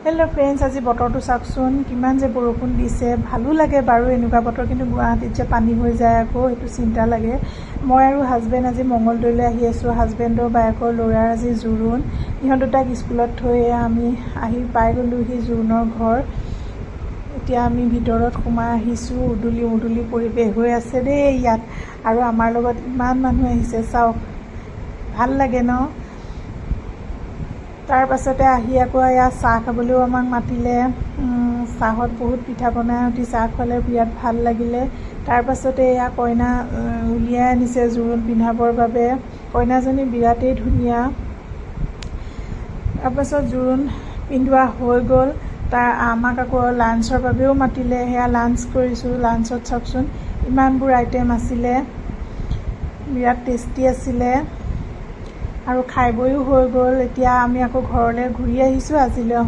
Hello friends, आज बतरটো চাওকচোন কিমান যে বৰষুণ দিছে। ভালো লাগে বাৰু এনেকুৱা বতৰ, কিন্তু গুৱাহাটীত যে পানী হৈ যায় আকৌ সেইটো চিন্তা লাগে। মই আৰু হাজবেণ্ড আজি মঙ্গলদৈলৈ আহি আছোঁ। হাজবেণ্ডৰ বায়েকৰ ল'ৰাৰ আজি জোৰোণ। ইহঁত দুটাক স্কুলত থৈ আমি আহি পাই গ'লোহি জোৰোণৰ ঘৰ। এতিয়া আমি ভিতৰত সোমাই আহিছোঁ। উদুলি মুদুলি পৰিৱেশ হৈ আছে দেই ইয়াত, আৰু আমাৰ লগত ইমান মানুহ আহিছে চাওক, ভাল লাগে ন। তাৰ পাছতে আহি আকৌ এয়া চাহ খাবলৈও আমাক মাতিলে। চাহত বহুত পিঠা পনা সৈতে চাহ খোৱালে, বিৰাট ভাল লাগিলে। তাৰ পাছতে এয়া কইনা উলিয়াই আনিছে জোৰোণ পিন্ধাবৰ বাবে। কইনাজনী বিৰাটেই ধুনীয়া। তাৰপাছত জোৰোণ পিন্ধোৱা হৈ গ'ল। আমাক আকৌ লাঞ্চৰ বাবেও মাতিলে। সেয়া লাঞ্চ কৰিছোঁ। লাঞ্চত চাওকচোন ইমানবোৰ আইটেম আছিলে, বিৰাট টেষ্টি আছিলে আৰু খাই বৈও হৈ গ'ল। এতিয়া আমি আকৌ ঘৰলৈ ঘূৰি আহিছোঁ আজিলৈ।